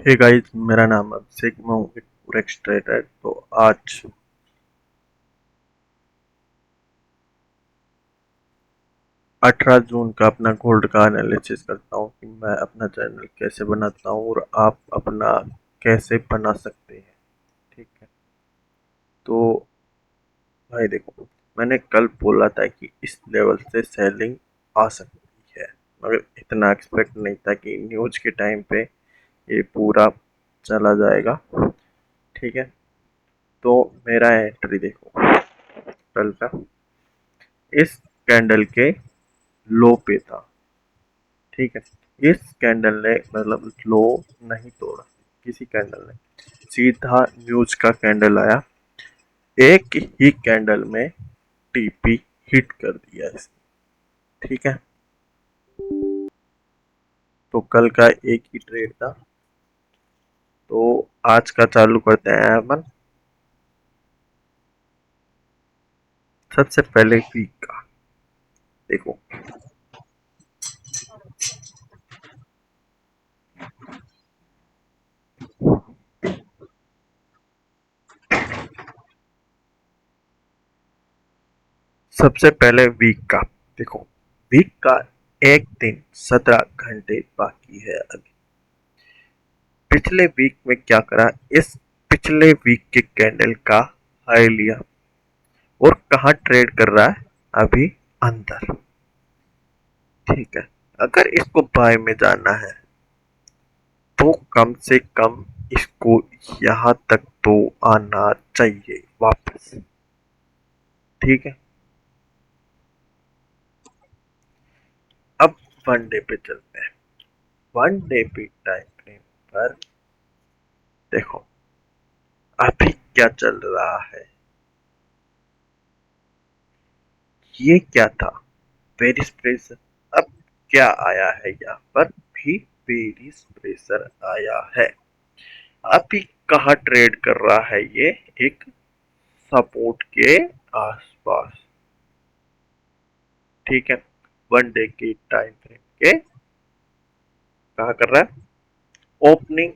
Hey guys, मेरा नाम अभिषेक, मैं हूँ एक फॉरेक्स ट्रेडर। तो आज 18 जून का अपना गोल्ड का एनालिसिस करता हूँ कि मैं अपना चैनल कैसे बनाता हूँ और आप अपना कैसे बना सकते हैं। ठीक है, तो भाई देखो, मैंने कल बोला था कि इस लेवल से सेलिंग आ सकती है, मगर इतना एक्सपेक्ट नहीं था कि न्यूज के टाइम पे ये पूरा चला जाएगा। ठीक है, तो मेरा एंट्री देखो कल का, इस कैंडल के लो पे था। ठीक है, इस कैंडल ने मतलब लो नहीं तोड़ा, किसी कैंडल ने सीधा न्यूज का कैंडल आया, एक ही कैंडल में टीपी हिट कर दिया इसने। ठीक है, तो कल का एक ही ट्रेड था, तो आज का चालू करते हैं अपन। सबसे पहले वीक का देखो। सबसे पहले वीक का देखो। वीक का एक दिन 17 घंटे बाकी है अभी। पिछले वीक में क्या करा, इस पिछले वीक के कैंडल का हाई लिया और कहाँ ट्रेड कर रहा है अभी, अंदर। ठीक है, अगर इसको बाय में जाना है तो कम से कम इसको यहाँ तक तो आना चाहिए वापस। ठीक है, अब वन डे पे चलते हैं। वन डे पे टाइम फ्रेम पर देखो अभी क्या चल रहा है। ये क्या था, बेरिश प्रेशर। अब क्या आया है यहाँ पर भी, बेरिश प्रेशर आया है। अभी कहाँ ट्रेड कर रहा है ये, एक सपोर्ट के आसपास। ठीक है, वन डे की टाइम फ्रेम के कहा कर रहा है, ओपनिंग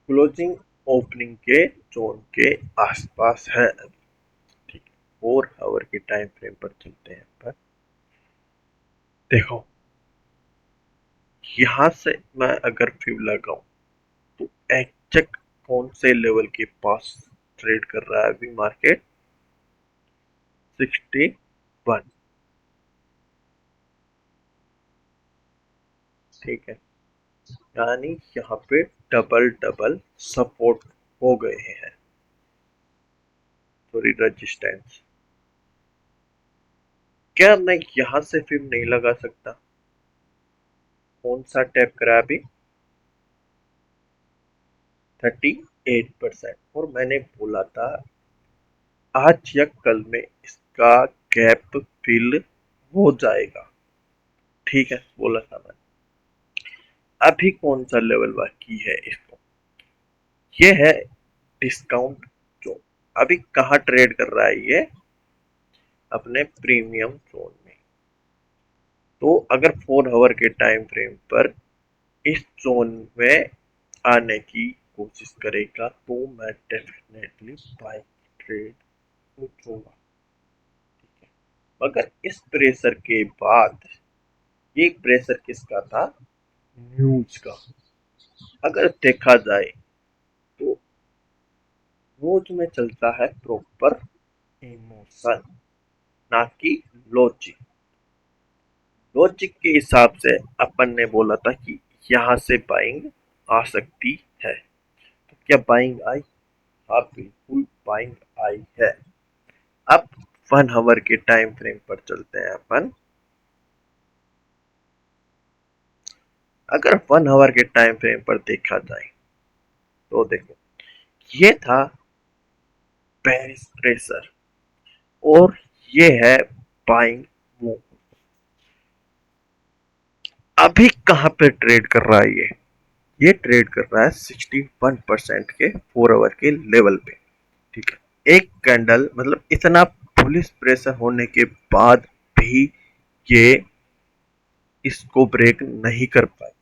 क्लोजिंग ओपनिंग के जोन के आसपास है। ठीक है, 4 आवर के टाइम फ्रेम पर चलते हैं पर देखो, यहां से मैं अगर व्यू लगाऊं तो एग्जैक्ट कौन से लेवल के पास ट्रेड कर रहा है अभी मार्केट, 61। ठीक है, यानी यहाँ पे डबल डबल सपोर्ट हो गए हैं, सॉरी रेजिस्टेंस। क्या मैं यहाँ से फिर नहीं लगा सकता, कौन सा टैप करा अभी, 38%। और मैंने बोला था आज या कल में इसका गैप फिल हो जाएगा। ठीक है, बोला था मैंने। अभी कौन सा लेवल बाकी है इसको, ये है डिस्काउंट जोन। अभी कहाँ ट्रेड कर रहा है ये, अपने प्रीमियम जोन में। तो अगर 4 आवर के टाइम फ्रेम पर इस जोन में आने की कोशिश करेगा तो मैं डेफिनेटली बाय ट्रेड सोचूंगा। ठीक है, मगर इस प्रेशर के बाद, ये प्रेशर किसका था, न्यूज का। अगर देखा जाए तो न्यूज में चलता है प्रॉपर इमोशन, ना कि लॉजिक। लॉजिक के हिसाब से अपन ने बोला था कि यहाँ से बाइंग आ सकती है, तो क्या बाइंग आई, हाँ बिल्कुल बाइंग आई है। अब 1 आवर के टाइम फ्रेम पर चलते हैं अपन। अगर 1 आवर के टाइम फ्रेम पर देखा जाए तो देखो, ये था पेरिस प्रेशर और ये है बाइंग मूव। अभी कहाँ पे ट्रेड कर रहा है ये ट्रेड कर रहा है 61% के 4 आवर के लेवल पे। ठीक है, एक कैंडल मतलब इतना पुलिस प्रेशर होने के बाद भी ये इसको ब्रेक नहीं कर पाए।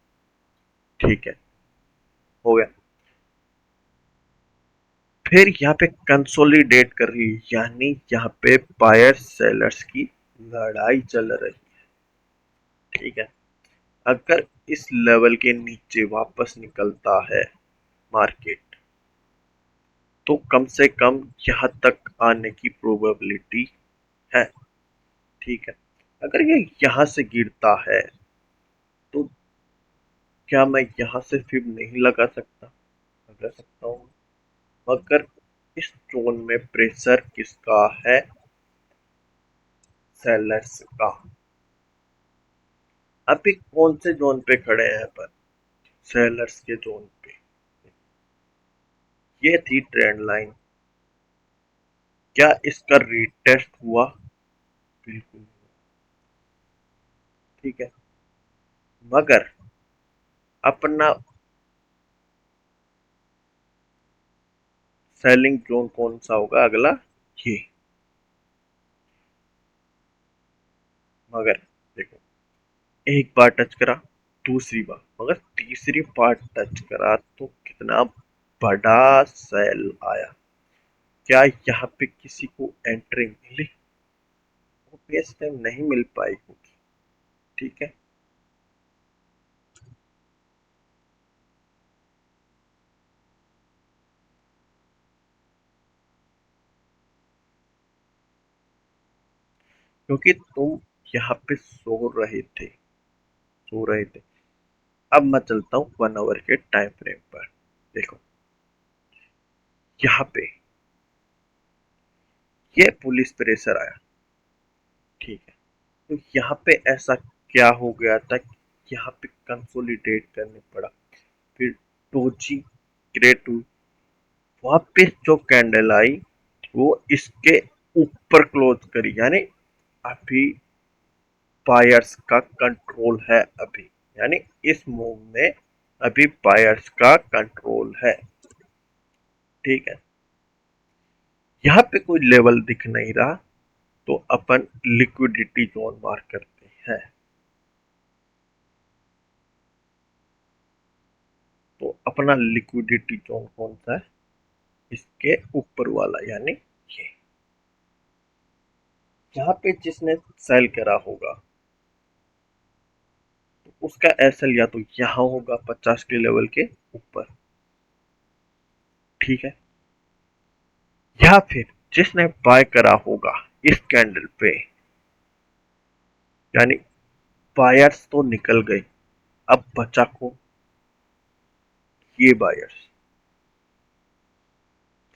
ठीक है, हो गया। फिर यहाँ पे कंसोलिडेट कर रही है, यानी यहाँ पे बायर सेलर्स की लड़ाई चल रही है। ठीक है, अगर इस लेवल के नीचे वापस निकलता है मार्केट, तो कम से कम यहाँ तक आने की प्रोबेबिलिटी है। ठीक है, अगर ये यहाँ से गिरता है तो क्या मैं यहाँ से फिर नहीं लगा सकता? लगा सकता हूँ, मगर इस जोन में प्रेशर किसका है? सेलर्स का। अभी कौन से जोन पे खड़े हैं अपन? सेलर्स के जोन पे। ये थी ट्रेंड लाइन। क्या इसका रीटेस्ट हुआ? बिल्कुल। ठीक है, मगर अपना सेलिंग जोन कौन सा होगा अगला? ये। मगर देखो, एक बार टच करा, दूसरी बार, मगर तीसरी बार टच करा तो कितना बड़ा सेल आया। क्या यहाँ पे किसी को एंट्री मिली? वो इस टाइम नहीं मिल पाई होगी। ठीक है, क्योंकि तुम यहाँ पे सो रहे थे। अब मैं चलता हूँ 1 आवर के टाइम फ्रेम पर। देखो, यहाँ पे ये पुलिस प्रेशर आया। ठीक है, तो यहाँ पे ऐसा क्या हो गया था कि यहाँ पे कंसोलिडेट करने पड़ा। फिर टोजी क्रेटू, वापस जो कैंडल आई वो इसके ऊपर क्लोज करी, यानी अभी बायर्स का कंट्रोल है अभी, यानी इस मूव में अभी बायर्स का कंट्रोल है। ठीक है, यहाँ पे कोई लेवल दिख नहीं रहा, तो अपन लिक्विडिटी जोन मार्क करते हैं। तो अपना लिक्विडिटी जोन कौन सा है? इसके ऊपर वाला, यानी ये। यहाँ पे जिसने सेल करा होगा तो उसका एसएल या तो यहाँ होगा 50 के लेवल के ऊपर। ठीक है, या फिर जिसने बाय करा होगा इस कैंडल पे, यानी बायर्स तो निकल गए, अब बचा को ये बायर्स।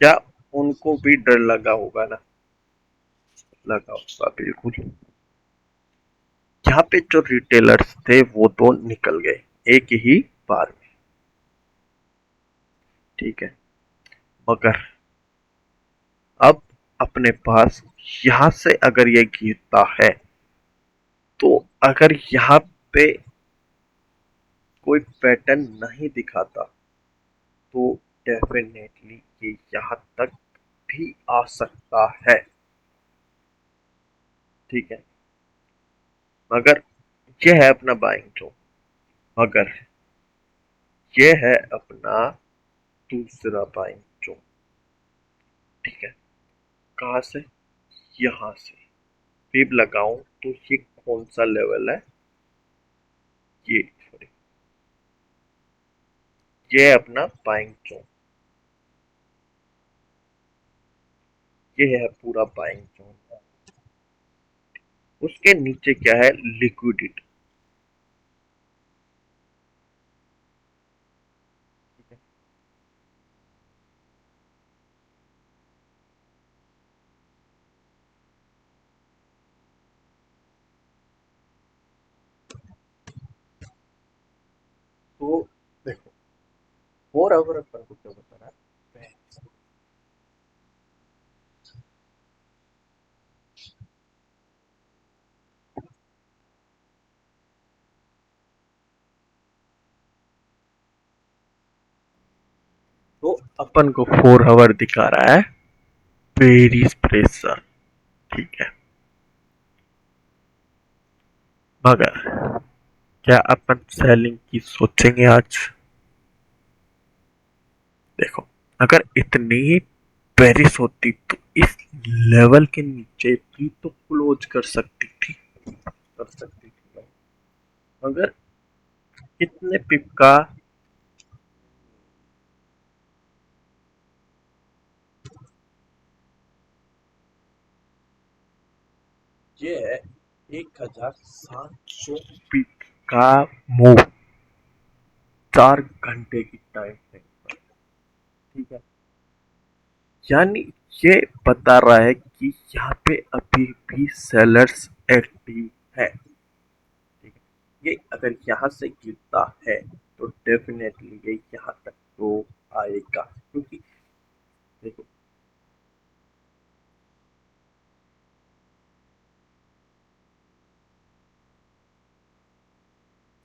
क्या उनको भी डर लगा होगा ना? लगा होगा बिल्कुल। यहाँ पे जो रिटेलर्स थे वो तो निकल गए एक ही बार में। ठीक है, मगर अब अपने पास यहाँ से अगर ये गिरता है, तो अगर यहाँ पे कोई पैटर्न नहीं दिखाता तो डेफिनेटली ये यहाँ तक भी आ सकता है। ठीक है, मगर ये है अपना बाइंग जोन, मगर ये है अपना दूसरा बाइंग जोन। ठीक है, कहाँ से? यहाँ से फिर लगाऊं तो ये कौन सा लेवल है? ये सॉरी, ये है अपना बाइंग जोन। ये है पूरा बाइंग जोन। उसके नीचे क्या है? लिक्विडिटी। तो देखो, 4 आवर अपन को क्या बता रहा है? तो अपन को 4 आवर दिखा रहा है पेरिस प्रेशर। ठीक है, मगर क्या अपन सेलिंग की सोचेंगे आज? देखो, अगर इतनी ही पेरिस होती तो इस लेवल के नीचे भी तो क्लोज कर सकती थी, कर सकती थी भाई। मगर कितने पिप का? ये है 1700 पिप का मूव 4 घंटे की टाइम फ्रेम पर। ठीक है, यानी ये बता रहा है कि यहाँ पे अभी भी सेलर्स एक्टिव है। ठीक है, ये अगर यहाँ से गिरता है तो डेफिनेटली ये यहाँ तक तो आएगा, क्योंकि देखो,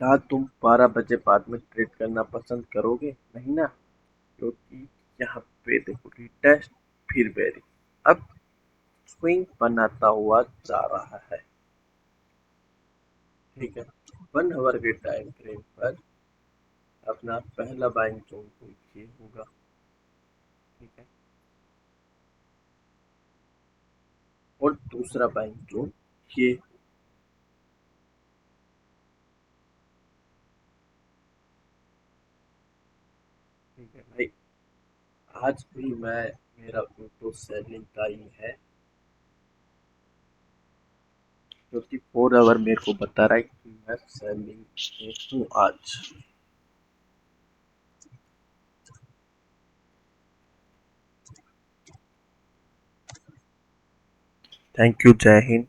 क्या तुम 12 बजे बाद में ट्रेड करना पसंद करोगे? नहीं ना, क्योंकि यहाँ पे देखो रिटेस्ट फिर बेरिंग, अब स्विंग बनाता हुआ जा रहा है। ठीक है, 1 आवर के टाइम फ्रेम पर अपना पहला बाइंग जोन तो ये होगा। ठीक है, और दूसरा बाइंग जोन ये। ठीक है भाई, आज भी मैं, मेरा तो सेलिंग का ही है, क्योंकि 4 आवर मेरे को बता रहा है कि मैं सेलिंग में हूँ आज। थैंक यू, जय हिंद।